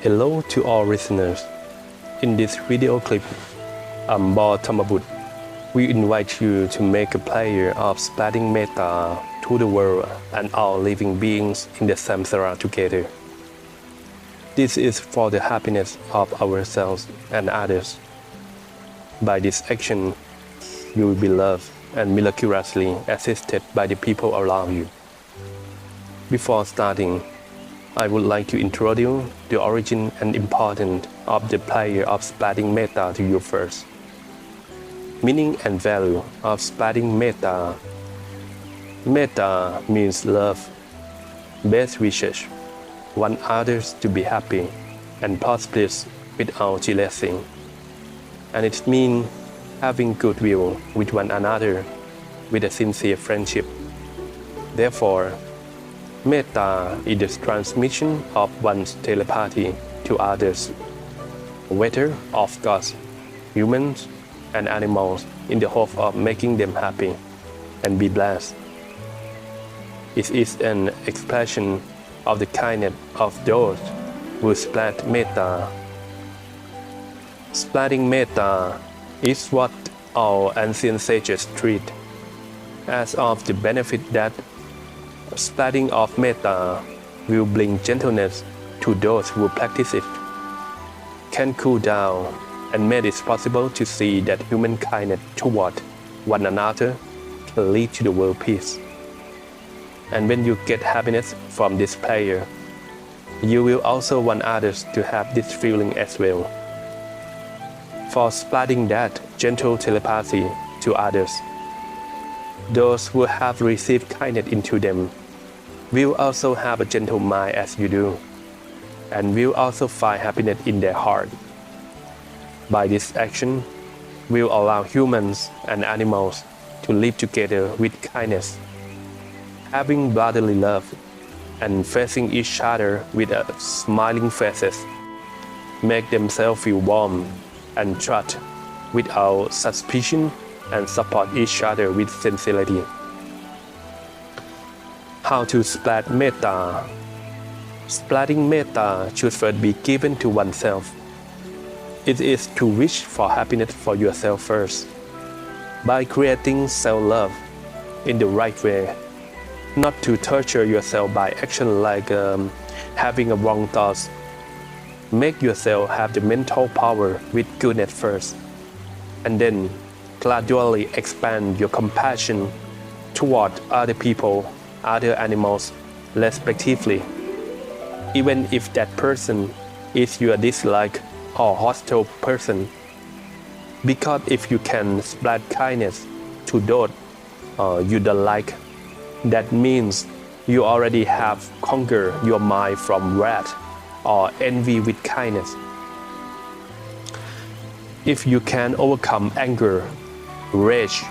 Hello to all listeners. In this video clip, I'm Bo Tamabut. We invite you to make a prayer of spreading metta to the world and all living beings in the samsara together. This is for the happiness of ourselves and others. By this action, you will be loved and miraculously assisted by the people around you. Before starting, I would like to introduce the origin and importance of the prayer of spreading metta to you first. Meaning and value of spreading metta. Metta means love, best wishes, want others to be happy and prosperous without jealousy. And it means having goodwill with one another with a sincere friendship. Therefore, metta is the transmission of one's telepathy to others, whether of gods, humans, and animals, in the hope of making them happy and be blessed. It is an expression of the kindness of those who spread metta. Spreading metta is what our ancient sages treat as of the benefit that spreading of metta will bring gentleness to those who practice it, can cool down, and made it possible to see that human kindness toward one another can lead to the world peace. And when you get happiness from this prayer, you will also want others to have this feeling as well. For spreading that gentle telepathy to others, those who have received kindness into them will also have a gentle mind as you do, and will also find happiness in their heart. By this action, will allow humans and animals to live together with kindness, having brotherly love, and facing each other with a smiling faces, make themselves feel warm and trust without suspicion, and support each other with sincerity. How to spread metta? Spreading metta should first be given to oneself. It is to wish for happiness for yourself first, by creating self-love in the right way, not to torture yourself by action like having a wrong thoughts. Make yourself have the mental power with goodness first, and then gradually expand your compassion toward other people, other animals, respectively, even if that person is your dislike or hostile person. Because if you can spread kindness to those you don't like, that means you already have conquered your mind from wrath or envy with kindness. If you can overcome anger, rage,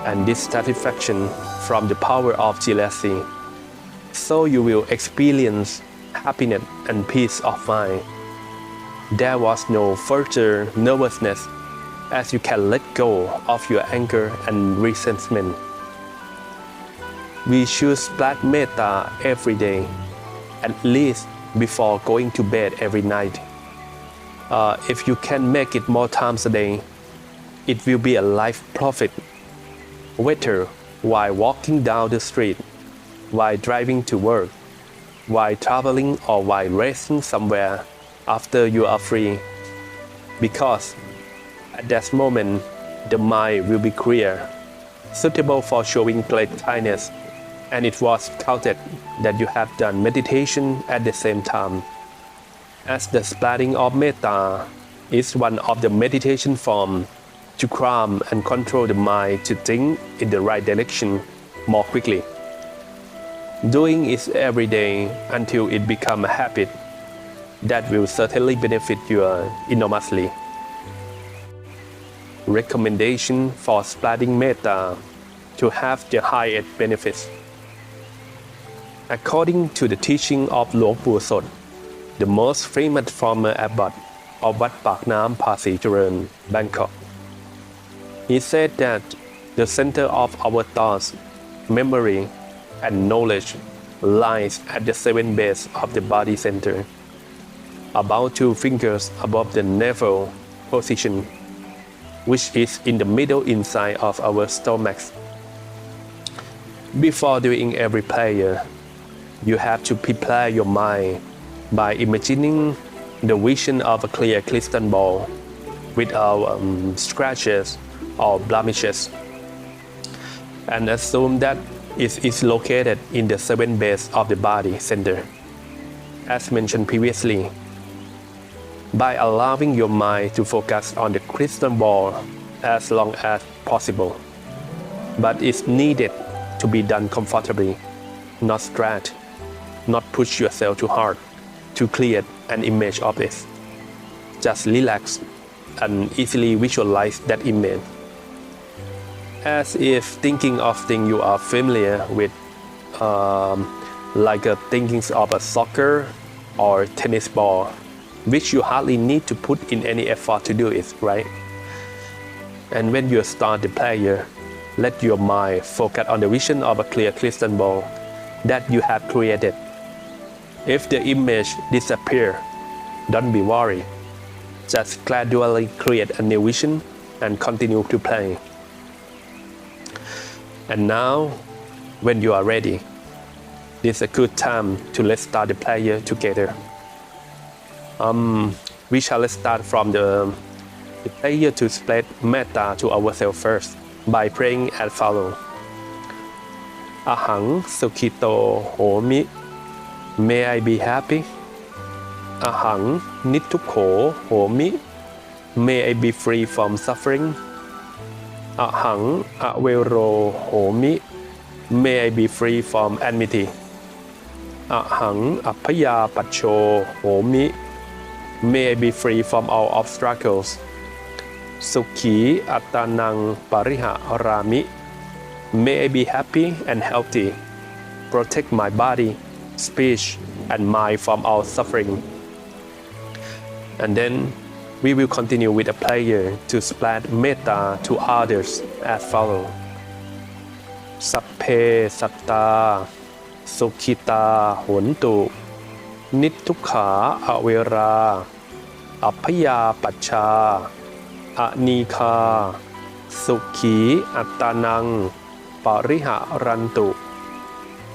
and dissatisfaction from the power of jealousy, so you will experience happiness and peace of mind. There was no further nervousness, as you can let go of your anger and resentment. We should spread metta every day, at least before going to bed every night. If you can make it more times a day, it will be a life profit. Whether while walking down the street, while driving to work, while traveling, or while resting somewhere after you are free. Because at that moment, the mind will be clear, suitable for showing great kindness, and it was counted that you have done meditation at the same time. As the spreading of metta is one of the meditation forms to calm and control the mind to think in the right direction more quickly. Doing it every day until it becomes a habit, that will certainly benefit you enormously. Recommendation for spreading metta to have the highest benefits. According to the teaching of Luang Pu Sot, the most famous former abbot of Wat Pak Nam Phasi Charan, Bangkok, he said that the center of our thoughts, memory, and knowledge lies at the seventh base of the body center. about 2 fingers above the navel position, which is in the middle inside of our stomachs. Before doing every prayer, you have to prepare your mind by imagining the vision of a clear crystal ball without scratches or blemishes, and assume that it is located in the 7 base of the body center, as mentioned previously. By allowing your mind to focus on the crystal ball as long as possible, but it's needed to be done comfortably, not stretch, not push yourself too hard to create an image of it. Just relax and easily visualize that image, as if thinking of things you are familiar with, like thinking of a soccer or tennis ball, which you hardly need to put in any effort to do it, right? And when you start the prayer, let your mind focus on the vision of a clear crystal ball that you have created. If the image disappears, don't be worried. Just gradually create a new vision and continue to play. And now, when you are ready, this is a good time to let's start the prayer together. We shall start from the prayer to spread metta to ourselves first by praying as follows. Ahang Sukhito Homi. May I be happy. Ahang Nittukho Homi. May I be free from suffering. Ahang Avero Homi. May I be free from enmity. Ahang Apaya Pacho Homi. May I be free from all obstacles. Sukhi Attanang Pariha Rami. May I be happy and healthy. Protect my body, speech, and mind from all suffering. And then we will continue with a prayer to spread metta to others as follows. Sapphe satta sukhita hontu nittukha avera apaya pacha anikha sukhi attanang pariha rantu.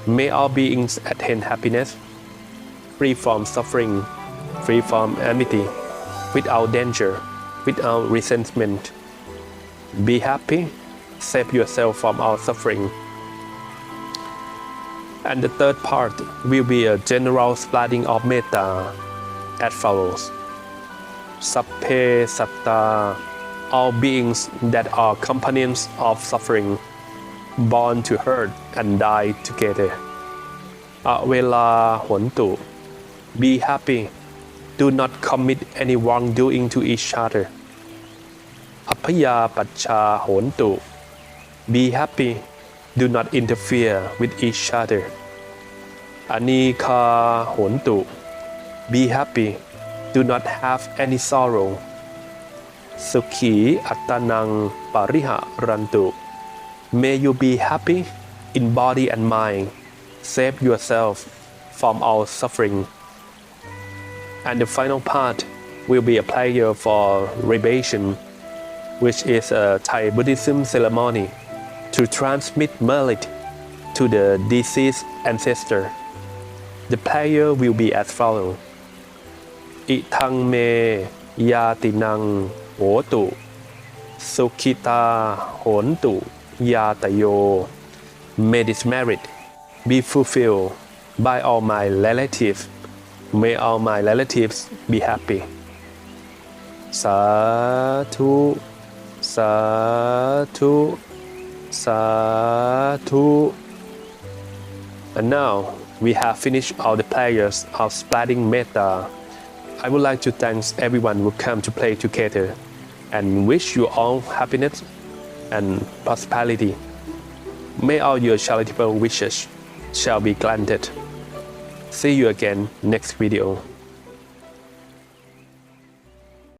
May all beings attain happiness, free from suffering, free from enmity, without danger, without resentment. Be happy, save yourself from all suffering. And the third part will be a general spreading of metta as follows. Sapphe satta, all beings that are companions of suffering, born to hurt and die together. Avela hontu, be happy, do not commit any wrongdoing to each other. Apaya pacha hontu, be happy, do not interfere with each other. Anika hontu, be happy, do not have any sorrow. Sukhi attanang pariha rantu, may you be happy in body and mind, save yourself from all suffering. And the final part will be a prayer for libation, which is a Thai Buddhism ceremony to transmit merit to the deceased ancestor. The prayer will be as follows. Itang me yatinang hotu, sukhita hontu yatayo. May this merit be fulfilled by all my relatives. May all my relatives be happy. Sadhu, sadhu, sadhu. And now we have finished all the prayers of spreading metta. I would like to thank everyone who came to pray together and wish you all happiness and prosperity. May all your charitable wishes shall be granted. See you again next video.